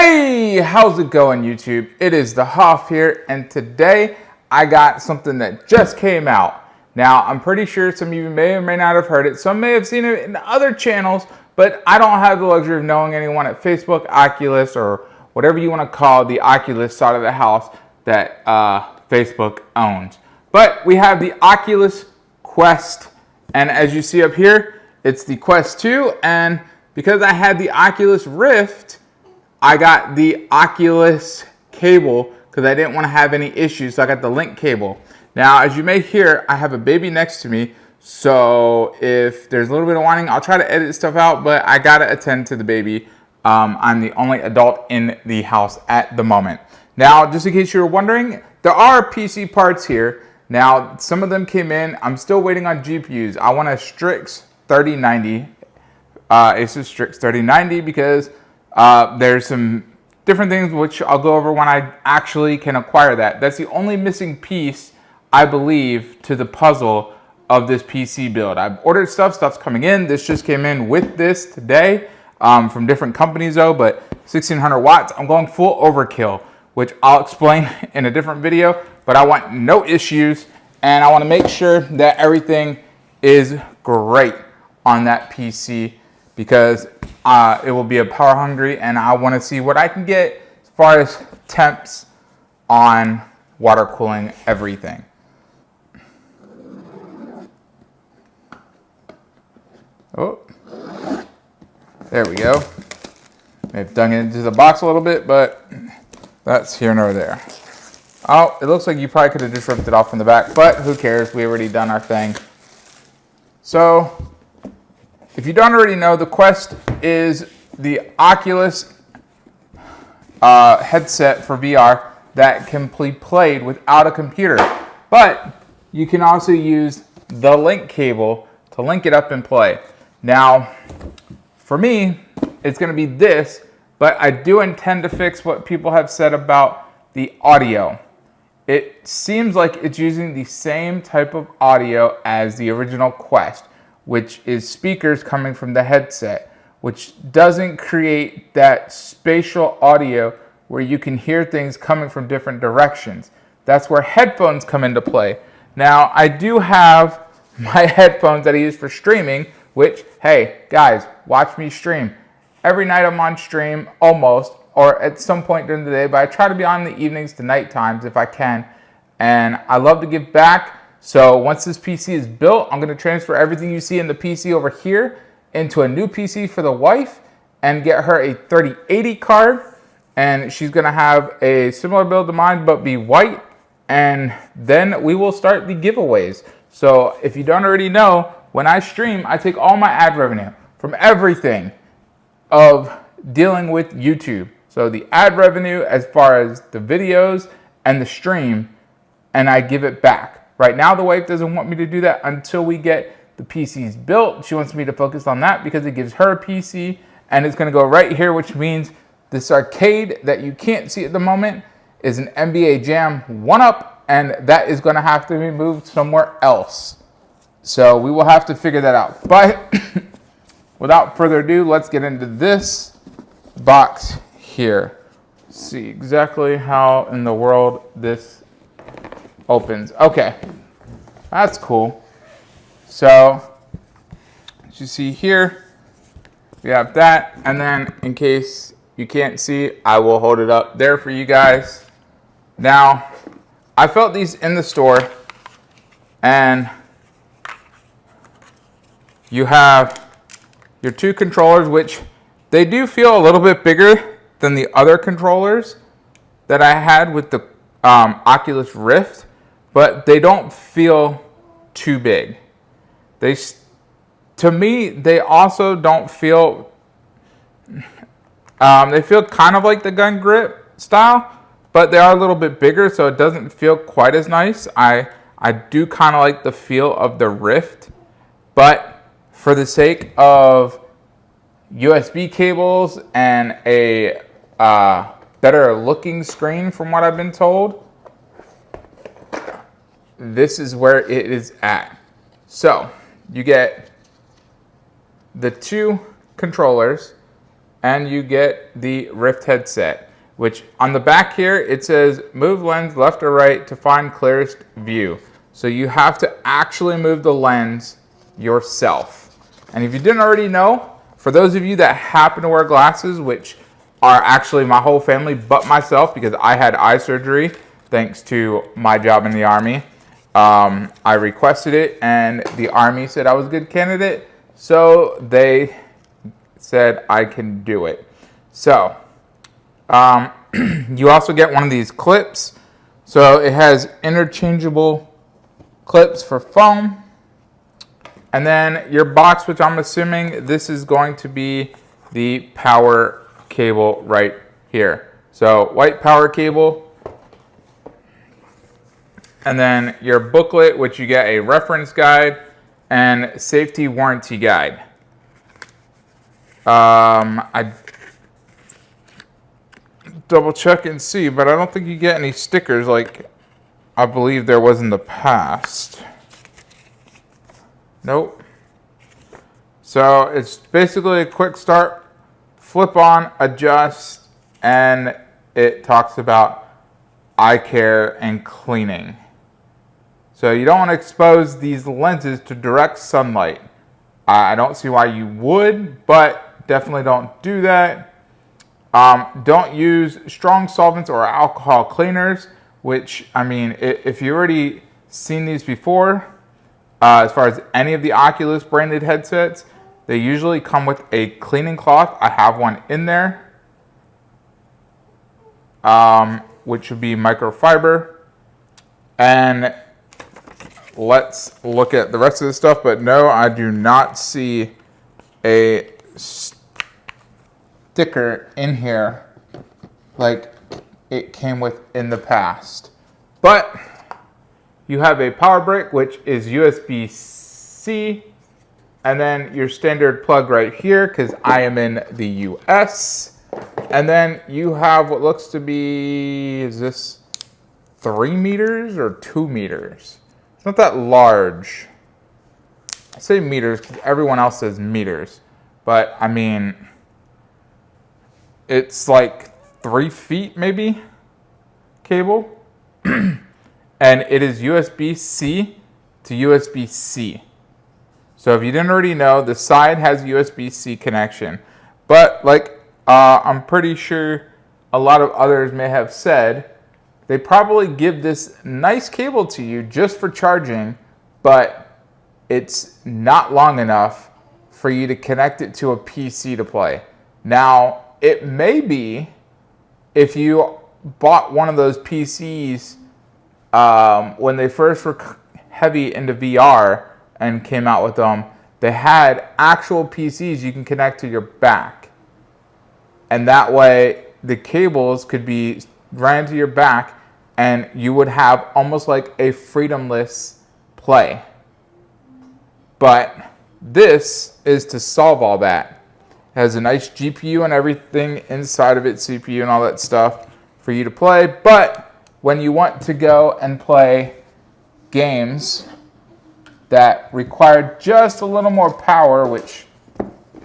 Hey, how's it going, YouTube? It is the Hoff here, and today I got something that just came out. Now, I'm pretty sure some of you may or may not have heard it. Some may have seen it in other channels, but I don't have the luxury of knowing anyone at Facebook, Oculus, or whatever you want to call the Oculus side of the house that Facebook owns. But we have the Oculus Quest, and as you see up here, it's the Quest 2, and because I had the Oculus Rift, I got the Oculus cable because I didn't want to have any issues, so I got the link cable. Now, as you may hear, I have a baby next to me, so if there's a little bit of whining, I'll try to edit stuff out, but I gotta attend to the baby. I'm the only adult in the house at the moment. Now, just in case you were wondering, there are PC parts here. Now, some of them came in. I'm still waiting on GPUs. I want a Strix 3090, Asus Strix 3090, because there's some different things which I'll go over when I actually can acquire that. That's the only missing piece, I believe, to the puzzle of this PC build. I've ordered stuff's coming in. This just came in with this today from different companies though, but 1600 watts. I'm going full overkill, which I'll explain in a different video, but I want no issues and I want to make sure that everything is great on that PC because it will be a power hungry and I want to see what I can get as far as temps on water cooling everything. Oh, there we go. They've dug into the box a little bit, but that's here nor there. Oh, it looks like you probably could have just ripped it off from the back, but who cares? We already done our thing. So, if you don't already know, the Quest is the Oculus headset for VR that can be played without a computer. But you can also use the link cable to link it up and play. Now, for me, it's going to be this, but I do intend to fix what people have said about the audio. It seems like it's using the same type of audio as the original Quest, which is speakers coming from the headset, which doesn't create that spatial audio where you can hear things coming from different directions. That's where headphones come into play. Now, I do have my headphones that I use for streaming, which, hey, guys, watch me stream. Every night I'm on stream, almost, or at some point during the day, but I try to be on in the evenings to night times if I can. And I love to give back. So once this PC is built, I'm going to transfer everything you see in the PC over here into a new PC for the wife and get her a 3080 card. And she's going to have a similar build to mine, but be white. And then we will start the giveaways. So if you don't already know, when I stream, I take all my ad revenue from everything of dealing with YouTube. So the ad revenue as far as the videos and the stream, and I give it back. Right now, the wife doesn't want me to do that until we get the PCs built. She wants me to focus on that because it gives her a PC, and it's going to go right here, which means this arcade that you can't see at the moment is an NBA Jam 1-up, and that is going to have to be moved somewhere else. So we will have to figure that out. But without further ado, let's get into this box here. See exactly how in the world this opens. Okay, that's cool. So, as you see here, we have that. And then in case you can't see, I will hold it up there for you guys. Now, I felt these in the store, and you have your two controllers, which they do feel a little bit bigger than the other controllers that I had with the Oculus Rift, but they don't feel too big. To me, they also don't feel, they feel kind of like the gun grip style, but they are a little bit bigger, so it doesn't feel quite as nice. I do kind of like the feel of the Rift, but for the sake of USB cables and a better looking screen from what I've been told, this is where it is at. So you get the two controllers and you get the Rift headset, which on the back here, it says move lens left or right to find clearest view. So you have to actually move the lens yourself. And if you didn't already know, for those of you that happen to wear glasses, which are actually my whole family but myself, because I had eye surgery thanks to my job in the Army. I requested it and the Army said I was a good candidate, so they said I can do it. So you also get one of these clips. So it has interchangeable clips for foam. And then your box, which I'm assuming this is going to be the power cable right here. So white power cable. And then your booklet, which you get a reference guide and safety warranty guide. I double check and see, but I don't think you get any stickers like I believe there was in the past. Nope. So it's basically a quick start, flip on, adjust, and it talks about eye care and cleaning. So you don't want to expose these lenses to direct sunlight. I don't see why you would, but definitely don't do that. Don't use strong solvents or alcohol cleaners, which, I mean, if you already seen these before, as far as any of the Oculus branded headsets, they usually come with a cleaning cloth. I have one in there, which would be microfiber. And let's look at the rest of the stuff, but no, I do not see a sticker in here like it came with in the past. But you have a power brick, which is USB-C, and then your standard plug right here, because I am in the US. And then you have what looks to be, is this 3 meters or 2 meters? It's not that large. I say meters because everyone else says meters. But, I mean, it's like 3 feet maybe cable. And it is USB-C to USB-C. So if you didn't already know, the side has USB-C connection. But like I'm pretty sure a lot of others may have said, they probably give this nice cable to you just for charging, but it's not long enough for you to connect it to a PC to play. Now, it may be if you bought one of those PCs when they first were heavy into VR and came out with them, they had actual PCs you can connect to your back. And that way, the cables could be ran to your back and you would have almost like a freedomless play. But this is to solve all that. It has a nice GPU and everything inside of it, CPU and all that stuff for you to play. But when you want to go and play games that require just a little more power, which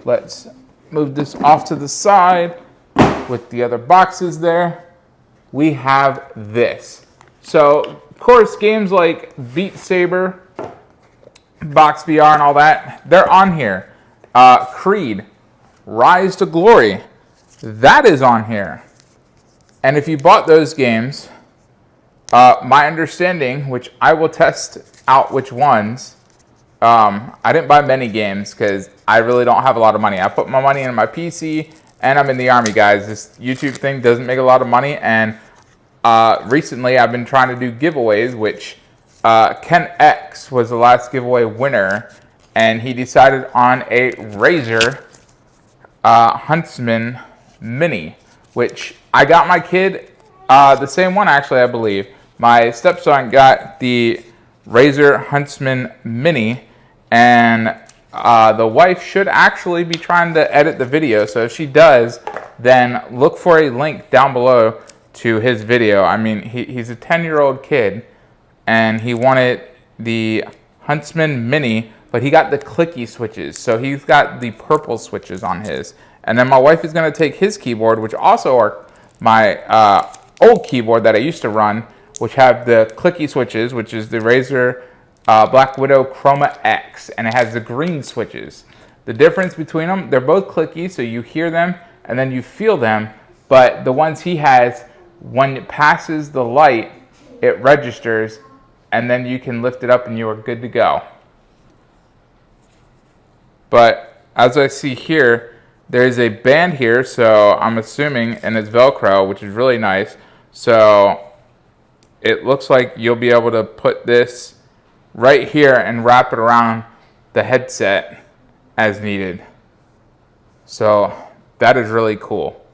let's move this off to the side with the other boxes there, we have this. So, of course, games like Beat Saber, Box VR and all that, they're on here. Creed, Rise to Glory, that is on here. And if you bought those games, my understanding, which I will test out which ones, I didn't buy many games because I really don't have a lot of money. I put my money in my PC and I'm in the Army, guys. This YouTube thing doesn't make a lot of money, and recently I've been trying to do giveaways, which Ken X was the last giveaway winner, and he decided on a Razer Huntsman Mini, which I got my kid the same one, actually, I believe. My stepson got the Razer Huntsman Mini, and the wife should actually be trying to edit the video. So if she does, then look for a link down below to his video. I mean, he's a 10-year-old kid, and he wanted the Huntsman Mini, but he got the clicky switches. So he's got the purple switches on his. And then my wife is going to take his keyboard, which also are my old keyboard that I used to run, which have the clicky switches, which is the Razer Black Widow Chroma X, and it has the green switches. The difference between them, they're both clicky, so you hear them and then you feel them, but the ones he has, when it passes the light, it registers, and then you can lift it up and you are good to go. But as I see here, there's a band here, so I'm assuming, and it's Velcro, which is really nice. So it looks like you'll be able to put this right here and wrap it around the headset as needed. So that is really cool.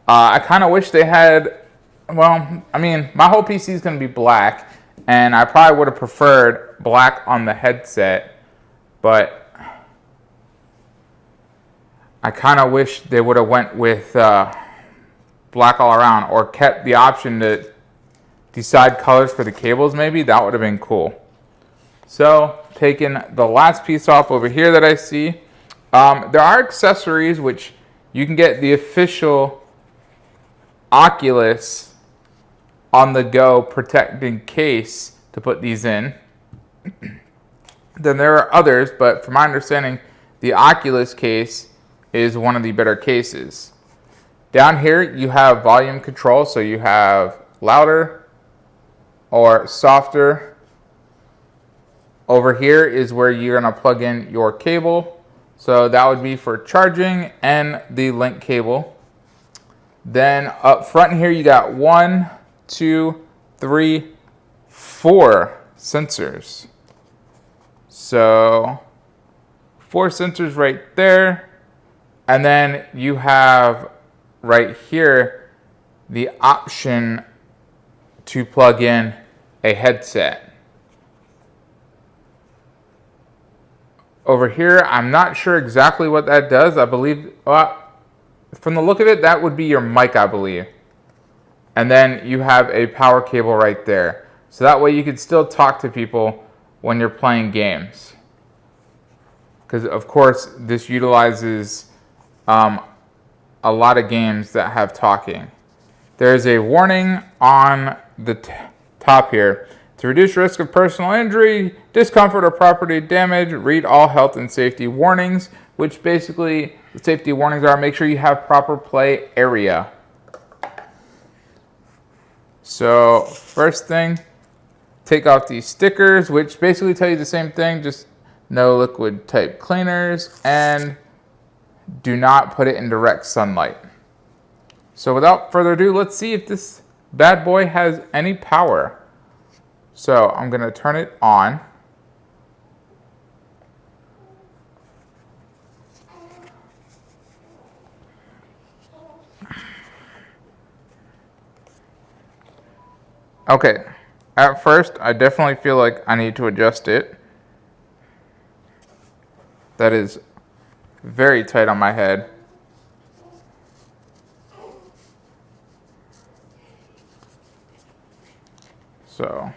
I kind of wish they had, well, I mean, my whole PC is going to be black, and I probably would have preferred black on the headset, but I kind of wish they would have went with black all around, or kept the option to decide colors for the cables maybe. That would have been cool. So taking the last piece off over here that I see, there are accessories which you can get the official Oculus on the go protecting case to put these in. Then there are others, but from my understanding, the Oculus case is one of the better cases. Down here you have volume control, so you have louder or softer. Over here is where you're going to plug in your cable, so that would be for charging and the link cable. Then up front here you got 1, 2, 3, 4 sensors. So 4 sensors right there. And then you have right here the option to plug in a headset. Over here, I'm not sure exactly what that does. I believe, from the look of it, that would be your mic, I believe. And then you have a power cable right there. So that way you could still talk to people when you're playing games. Because, of course, this utilizes a lot of games that have talking. There's a warning on the top here. To reduce risk of personal injury, discomfort, or property damage, read all health and safety warnings, which basically the safety warnings are make sure you have proper play area. So first thing, take off these stickers, which basically tell you the same thing, just no liquid type cleaners, and do not put it in direct sunlight. So without further ado, let's see if this bad boy has any power. So I'm going to turn it on. Okay, at first I definitely feel like I need to adjust it. That is very tight on my head. So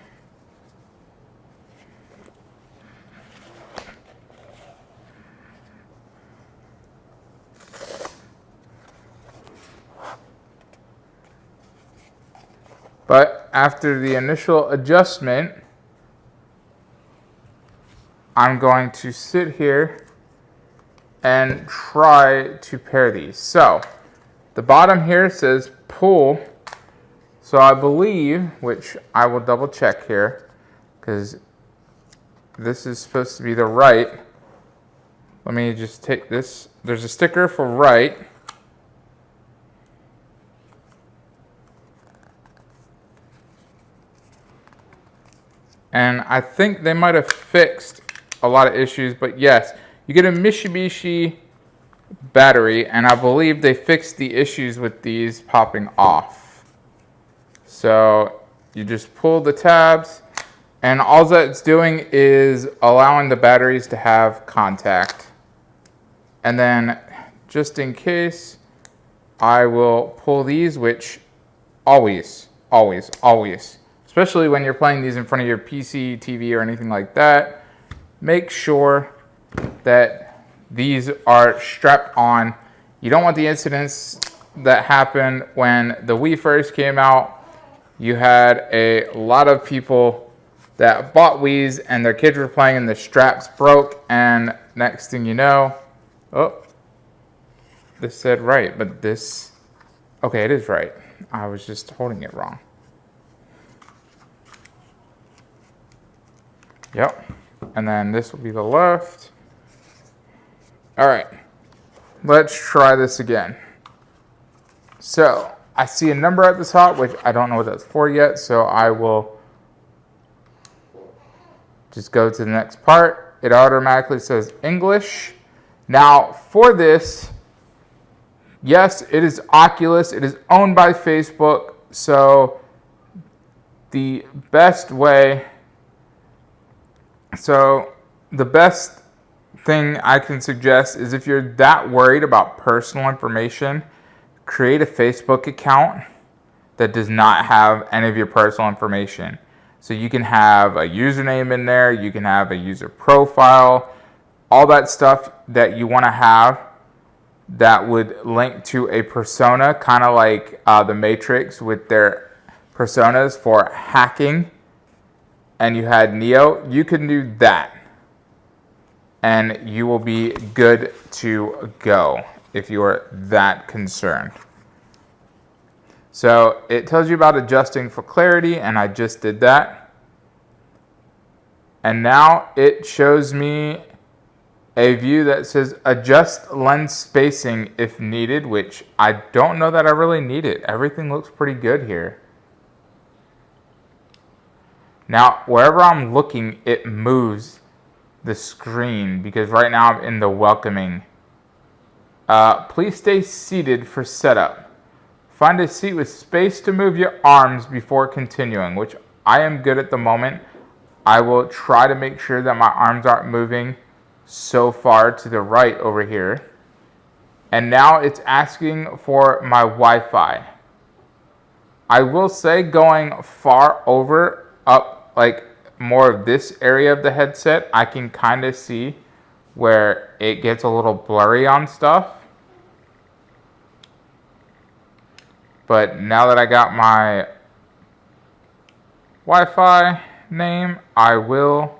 but after the initial adjustment, I'm going to sit here and try to pair these. So the bottom here says pull. So I believe, which I will double check here, because this is supposed to be the right. Let me just take this. There's a sticker for right. And I think they might have fixed a lot of issues, but yes, you get a Mitsubishi battery, and I believe they fixed the issues with these popping off. So you just pull the tabs, and all that's doing is allowing the batteries to have contact. And then just in case, I will pull these, which always, especially when you're playing these in front of your PC, TV, or anything like that, make sure that these are strapped on You don't want the incidents that happened when the Wii first came out. You had a lot of people that bought Wiis and their kids were playing and the straps broke, and next thing you know, oh, this said right, but this, okay, it is right. I was just holding it wrong. Yep, and then this will be the left. All right, let's try this again. So I see a number at the top, which I don't know what that's for yet, so I will just go to the next part. It automatically says English. Now for this, yes, it is Oculus. It is owned by Facebook, so the best thing I can suggest is, if you're that worried about personal information, create a Facebook account that does not have any of your personal information. So you can have a username in there, you can have a user profile, all that stuff that you want to have that would link to a persona, kind of like the Matrix with their personas for hacking, and you had Neo. You can do that, and you will be good to go if you are that concerned. So it tells you about adjusting for clarity, and I just did that. And now it shows me a view that says adjust lens spacing if needed, which I don't know that I really need it. Everything looks pretty good here. Now, wherever I'm looking, it moves the screen, because right now I'm in the welcoming. Please stay seated for setup. Find a seat with space to move your arms before continuing, which I am good at the moment. I will try to make sure that my arms aren't moving so far to the right over here. And now it's asking for my Wi-Fi. I will say, going far over, up like more of this area of the headset, I can kind of see where it gets a little blurry on stuff. But now that I got my Wi-Fi name, I will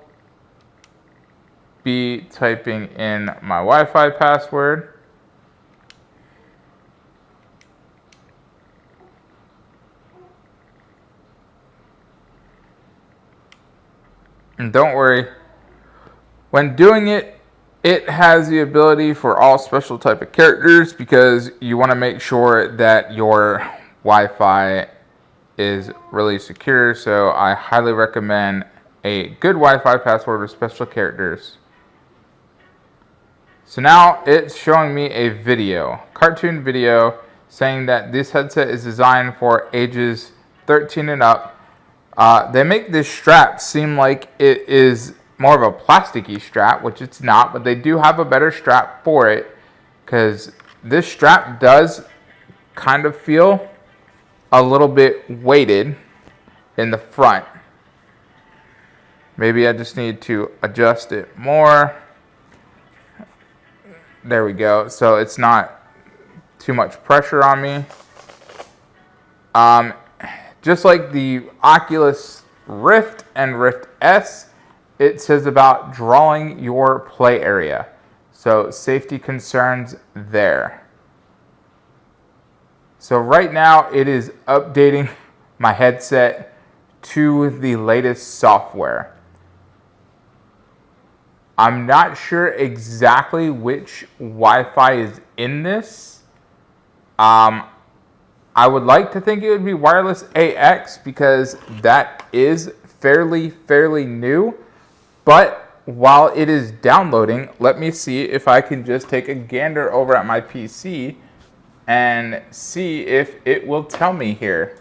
be typing in my Wi-Fi password. And don't worry, when doing it, it has the ability for all special type of characters, because you want to make sure that your Wi-Fi is really secure. So I highly recommend a good Wi-Fi password with special characters. So now it's showing me a video, cartoon video, saying that this headset is designed for ages 13 and up. They make this strap seem like it is more of a plasticky strap, which it's not, but they do have a better strap for it, because this strap does kind of feel a little bit weighted in the front. Maybe I just need to adjust it more. There we go. So it's not too much pressure on me. Just like the Oculus Rift and Rift S, it says about drawing your play area. So safety concerns there. So right now it is updating my headset to the latest software. I'm not sure exactly which Wi-Fi is in this. I would like to think it would be wireless AX, because that is fairly new. But while it is downloading, let me see if I can just take a gander over at my PC and see if it will tell me here.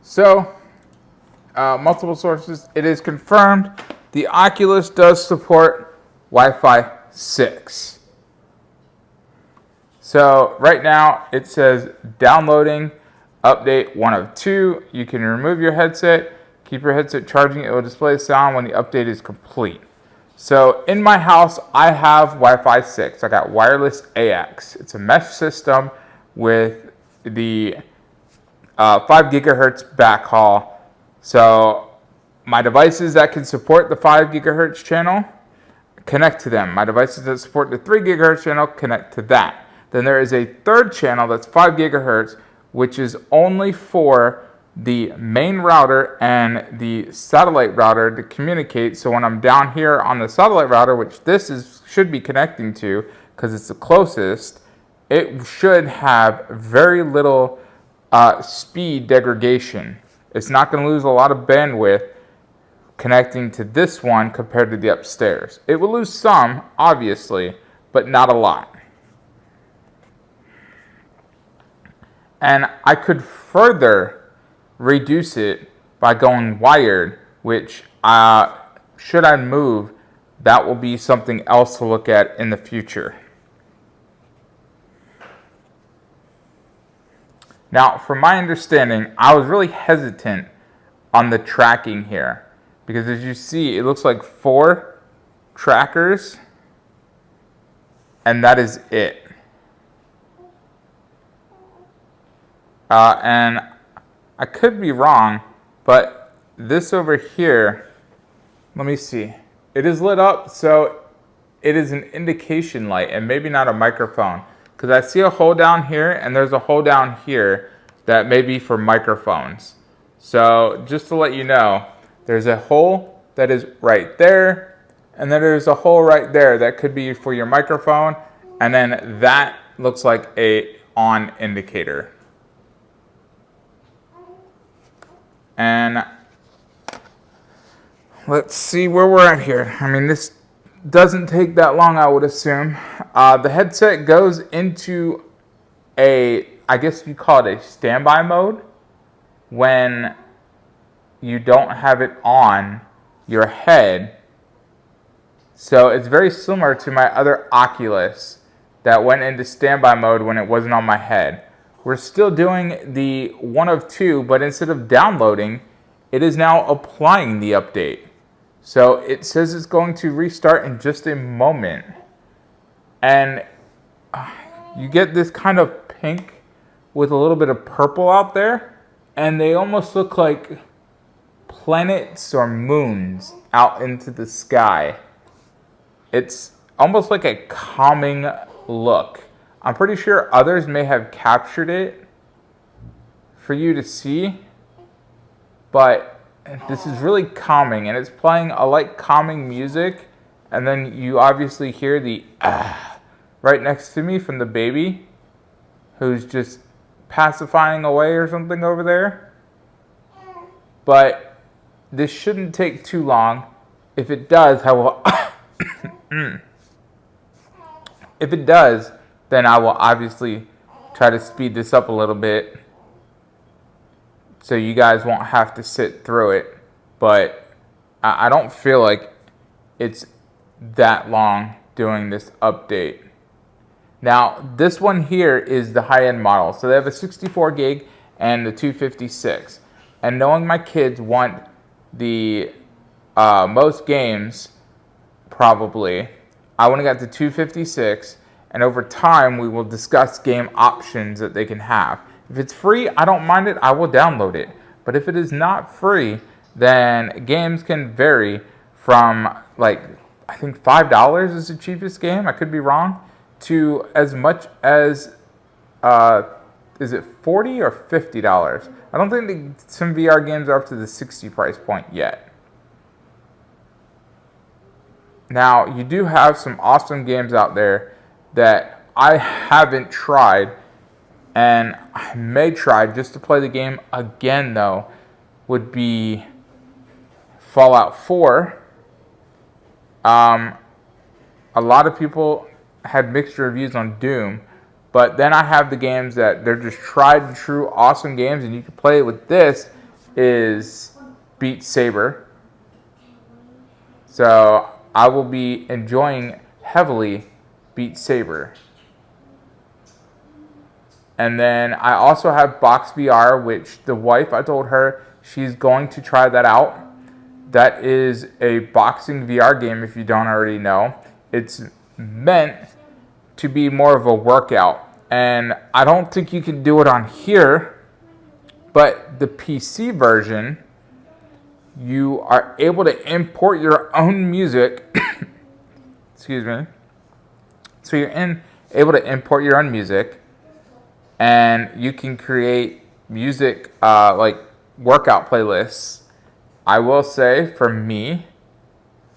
So, multiple sources. It is confirmed the Oculus does support Wi-Fi 6. So right now it says downloading update 1 of 2. You can remove your headset, keep your headset charging. It will display sound when the update is complete. So in my house, I have Wi-Fi 6. I got wireless AX. It's a mesh system with the 5 gigahertz backhaul. So my devices that can support the 5 gigahertz channel, connect to them. My devices that support the 3 gigahertz channel, connect to that. Then there is a third channel that's 5 gigahertz, which is only for the main router and the satellite router to communicate. So when I'm down here on the satellite router, which should be connecting to because it's the closest, it should have very little speed degradation. It's not going to lose a lot of bandwidth connecting to this one compared to the upstairs. It will lose some, obviously, but not a lot. And I could further reduce it by going wired, which should I move, that will be something else to look at in the future. Now, from my understanding, I was really hesitant on the tracking here because as you see, it looks like 4 trackers and that is it. And I could be wrong, but this over here, let me see. It is lit up, so it is an indication light and maybe not a microphone. Because I see a hole down here and there's a hole down here that may be for microphones. So just to let you know, there's a hole that is right there, and then there's a hole right there that could be for your microphone, and then that looks like a on indicator. And let's see where we're at here. I mean, this doesn't take that long, I would assume. The headset goes into I guess you call it a standby mode when you don't have it on your head. So it's very similar to my other Oculus that went into standby mode when it wasn't on my head. We're still doing the 1 of 2, but instead of downloading, it is now applying the update. So it says it's going to restart in just a moment. And you get this kind of pink with a little bit of purple out there. And they almost look like planets or moons out into the sky. It's almost like a calming look. I'm pretty sure others may have captured it for you to see, but this is really calming, and it's playing a light calming music, and then you obviously hear the right next to me from the baby who's just pacifying away or something over there. But this shouldn't take too long. If it does, I will if it does, then I will obviously try to speed this up a little bit so you guys won't have to sit through it. But I don't feel like it's that long doing this update. Now, this one here is the high-end model. So they have a 64 gig and the 256. And knowing my kids want the most games, probably, I want to get the 256. And over time, we will discuss game options that they can have. If it's free, I don't mind it. I will download it. But if it is not free, then games can vary from, like, I think $5 is the cheapest game. I could be wrong. To as much as, is it $40 or $50? I don't think some VR games are up to the $60 price point yet. Now, you do have some awesome games out there that I haven't tried, and I may try just to play the game again, though, would be Fallout 4. A lot of people had mixed reviews on Doom, but then I have the games that they're just tried and true awesome games, and you can play it with this, is Beat Saber. So I will be enjoying heavily Beat Saber. And then I also have Box VR, which the wife, I told her she's going to try that out. that is a boxing VR game, if you don't already know. It's meant to be more of a workout. And I don't think you can do it on here, but the PC version, you are able to import your own music. Excuse me. So you're able to import your own music, and you can create music like workout playlists. I will say, for me,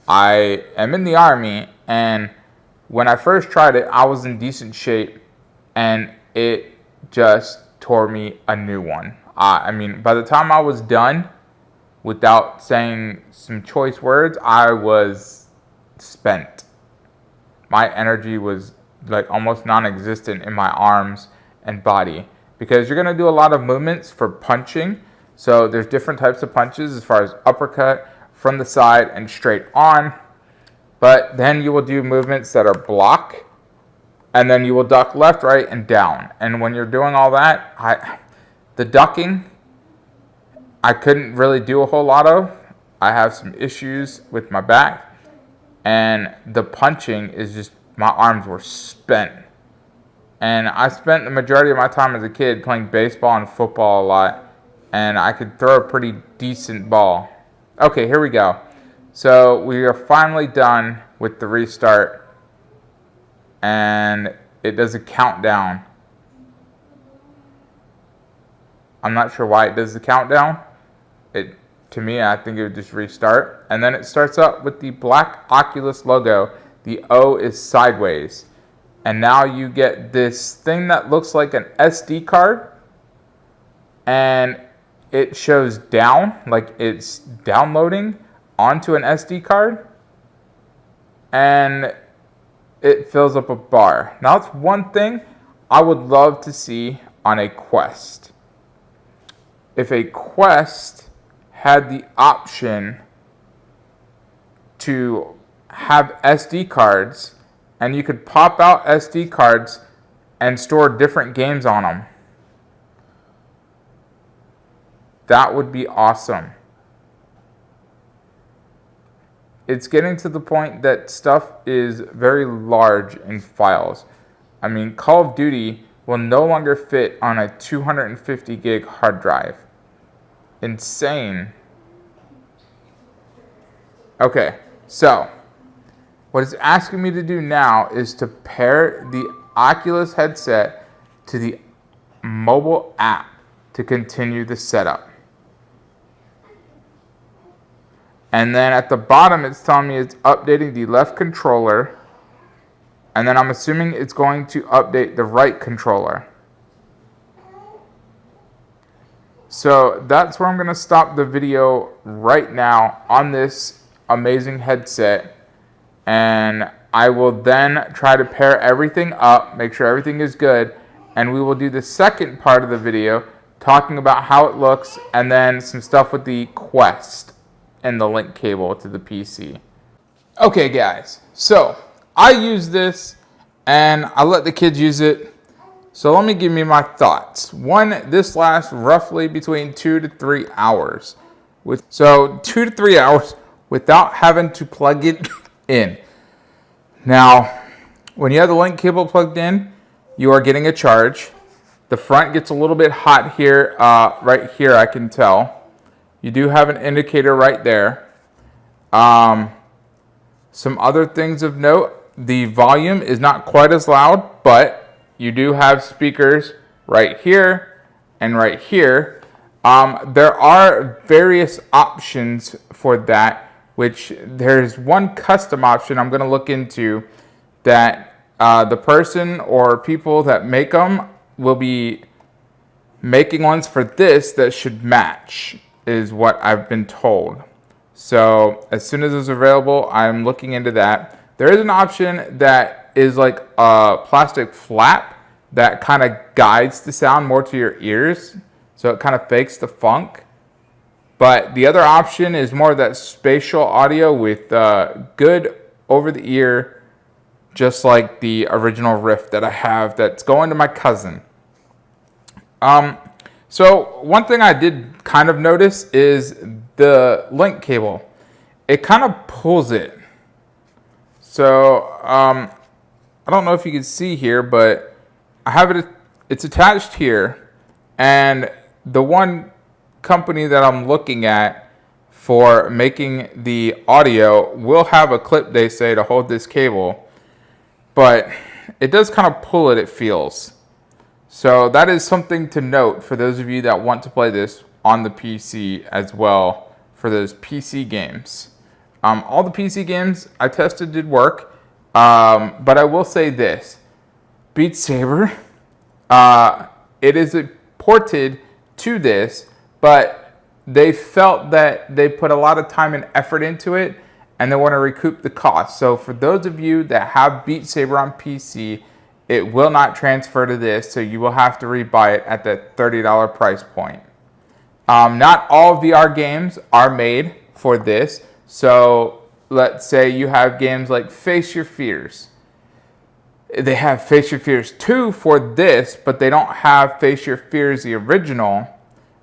I am in the Army, and when I first tried it, I was in decent shape, and it just tore me a new one. I mean, by the time I was done, without saying some choice words, I was spent. My energy was like almost non-existent in my arms and body, because you're going to do a lot of movements for punching. So there's different types of punches as far as uppercut, from the side, and straight on. But then you will do movements that are block, and then you will duck left, right, and down. And when you're doing all that, the ducking, I couldn't really do a whole lot of. I have some issues with my back, and the punching is just, my arms were spent. And I spent the majority of my time as a kid playing baseball and football a lot, and I could throw a pretty decent ball. Okay, here we go. So we are finally done with the restart, and it does a countdown. I'm not sure why it does the countdown. To me, I think it would just restart. And then it starts up with the black Oculus logo. The O is sideways. And now you get this thing that looks like an SD card. And it shows down, like it's downloading onto an SD card. And it fills up a bar. Now, that's one thing I would love to see on a Quest. If a Quest had the option to have SD cards, and you could pop out SD cards and store different games on them, that would be awesome. It's getting to the point that stuff is very large in files. I mean, Call of Duty will no longer fit on a 250 gig hard drive. Insane. Okay, so what it's asking me to do now is to pair the Oculus headset to the mobile app to continue the setup. And then at the bottom, it's telling me it's updating the left controller. And then I'm assuming it's going to update the right controller. So that's where I'm going to stop the video right now on this amazing headset. And I will then try to pair everything up, make sure everything is good. And we will do the second part of the video talking about how it looks, and then some stuff with the Quest and the link cable to the PC. Okay guys, so I use this and I let the kids use it. So let me give you my thoughts. One, this lasts roughly between 2 to 3 hours. So 2 to 3 hours without having to plug it in. Now, when you have the link cable plugged in, you are getting a charge. The front gets a little bit hot here, right here I can tell. You do have an indicator right there. Some other things of note, the volume is not quite as loud, but you do have speakers right here and right here. There are various options for that, which there's one custom option I'm going to look into that the person or people that make them will be making ones for this that should match, is what I've been told. So as soon as it's available, I'm looking into that. There is an option that is like a plastic flap that kind of guides the sound more to your ears. So it kind of fakes the funk. But the other option is more of that spatial audio with good over the ear, just like the original Rift that I have that's going to my cousin. So one thing I did kind of notice is the link cable. it kind of pulls it. So I don't know if you can see here, but I have it. It's attached here, and the one company that I'm looking at for making the audio will have a clip, they say, to hold this cable, but it does kind of pull it, it feels. So that is something to note for those of you that want to play this on the PC as well, for those PC games. All the PC games I tested did work, but I will say this. Beat Saber, it is ported to this, but they felt that they put a lot of time and effort into it, and they want to recoup the cost. So for those of you that have Beat Saber on PC, it will not transfer to this, so you will have to rebuy it at the $30 price point. Not all VR games are made for this. So let's say you have games like Face Your Fears. They have Face Your Fears 2 for this, but they don't have Face Your Fears the original,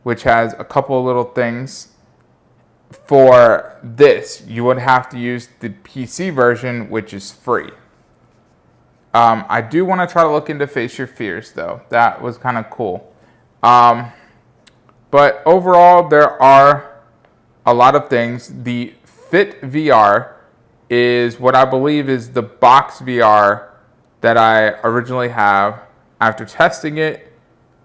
which has a couple of little things for this. You would have to use the PC version, which is free. I do want to try to look into Face Your Fears, though. That was kind of cool. But overall, there are a lot of things. The Fit VR is what I believe is the box VR that I originally have. After testing it,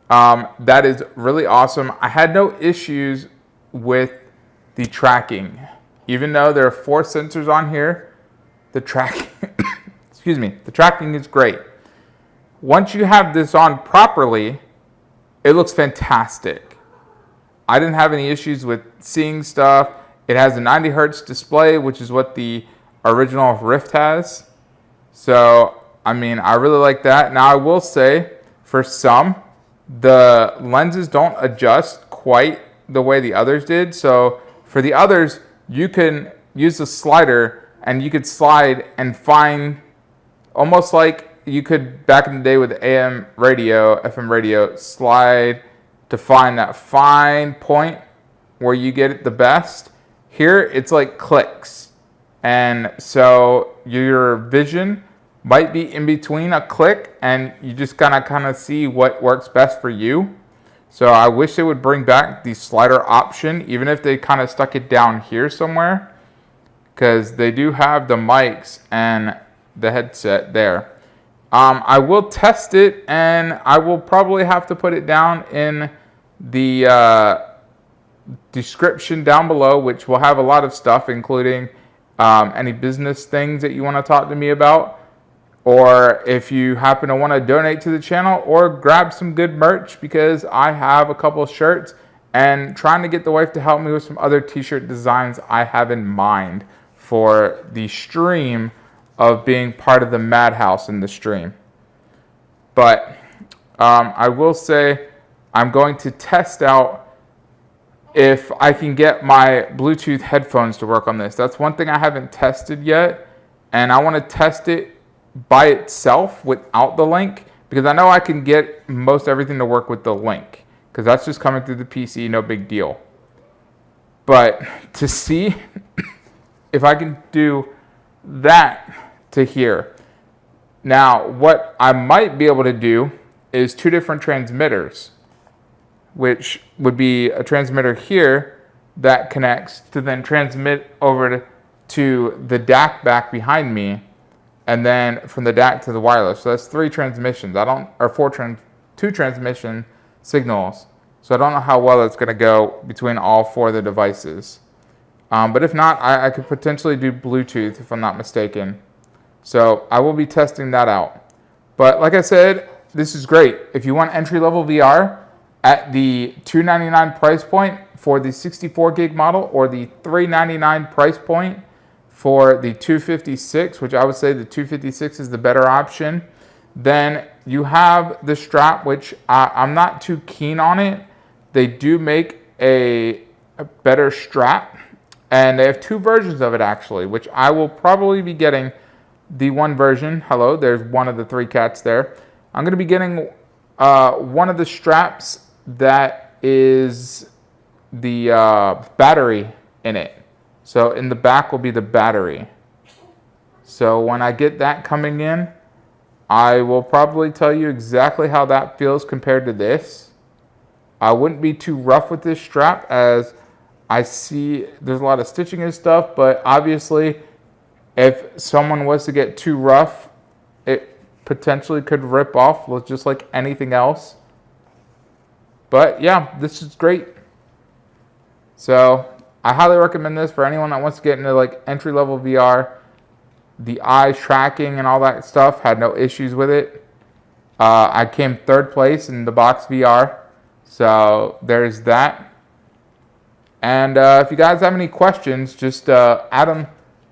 that is really awesome. I had no issues with the tracking. Even though there are 4 sensors on here, the tracking excuse me, the tracking is great. Once you have this on properly, it looks fantastic. I didn't have any issues with seeing stuff. It has a 90 hertz display, which is what the original Rift has. So, I mean, I really like that. Now, I will say, for some, the lenses don't adjust quite the way the others did. So, for the others, you can use the slider, and you could slide and find, almost like you could back in the day with the AM radio, FM radio, slide to find that fine point where you get it the best. Here, it's like clicks. And so your vision might be in between a click, and you just gotta kind of see what works best for you. So I wish they would bring back the slider option, even if they kind of stuck it down here somewhere, because they do have the mics and the headset there. I will test it, and I will probably have to put it down in the description down below, which will have a lot of stuff, including any business things that you want to talk to me about, or if you happen to want to donate to the channel or grab some good merch, because I have a couple of shirts and trying to get the wife to help me with some other t-shirt designs I have in mind for the stream of being part of the madhouse in the stream. But I will say I'm going to test out if I can get my Bluetooth headphones to work on this. That's one thing I haven't tested yet, and I want to test it by itself without the link, because I know I can get most everything to work with the link, because that's just coming through the PC, no big deal. But to see if I can do that to here. Now, what I might be able to do is 2 different transmitters, which would be a transmitter here that connects to then transmit over to the DAC back behind me, and then from the DAC to the wireless. So that's 3 transmissions. 2 transmission signals. So I don't know how well it's going to go between all 4 of the devices. But if not, I could potentially do Bluetooth if I'm not mistaken. So I will be testing that out. But like I said, this is great. If you want entry-level VR at the $299 price point for the 64 gig model, or the $399 price point for the 256, which I would say the 256 is the better option, then you have the strap, which I'm not too keen on it. They do make a better strap, and they have 2 versions of it actually, which I will probably be getting the one version. Hello, there's one of the 3 cats there. I'm going to be getting one of the straps that is the battery in it. So in the back will be the battery. So when I get that coming in, I will probably tell you exactly how that feels compared to this. I wouldn't be too rough with this strap, as I see there's a lot of stitching and stuff, but obviously if someone was to get too rough, it potentially could rip off just like anything else. But yeah, this is great. So I highly recommend this for anyone that wants to get into like entry-level VR. The eye tracking and all that stuff, had no issues with it. I came third place in the box VR. So there's that. And if you guys have any questions, just add them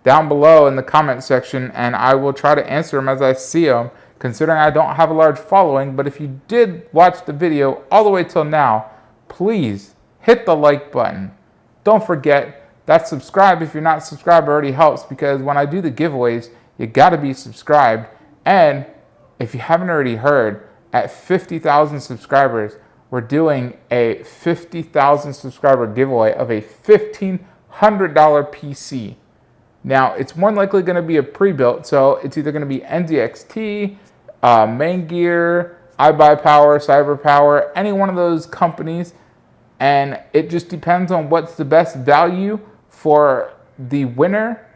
down below in the comment section, and I will try to answer them as I see them, considering I don't have a large following. But if you did watch the video all the way till now, please hit the like button. Don't forget that subscribe if you're not subscribed already helps, because when I do the giveaways, you got to be subscribed. And if you haven't already heard, at 50,000 subscribers, we're doing a 50,000 subscriber giveaway of a $1,500 PC. Now, it's more than likely going to be a pre-built, so it's either going to be NZXT, Main Gear, iBuyPower, CyberPower, any one of those companies, and it just depends on what's the best value for the winner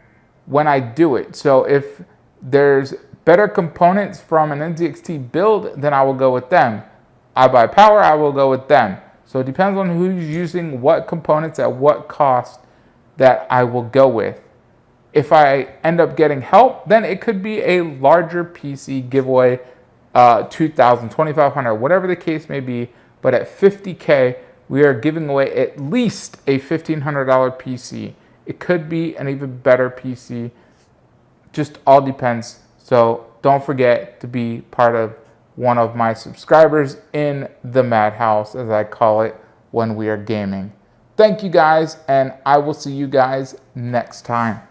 when I do it. So if there's better components from an NZXT build, then I will go with them. iBuyPower, I will go with them. So it depends on who's using what components at what cost that I will go with. If I end up getting help, then it could be a larger PC giveaway, 2,000, 2,500, whatever the case may be. But at 50K, we are giving away at least a $1,500 PC. It could be an even better PC. Just all depends. So don't forget to be part of one of my subscribers in the madhouse, as I call it, when we are gaming. Thank you guys, and I will see you guys next time.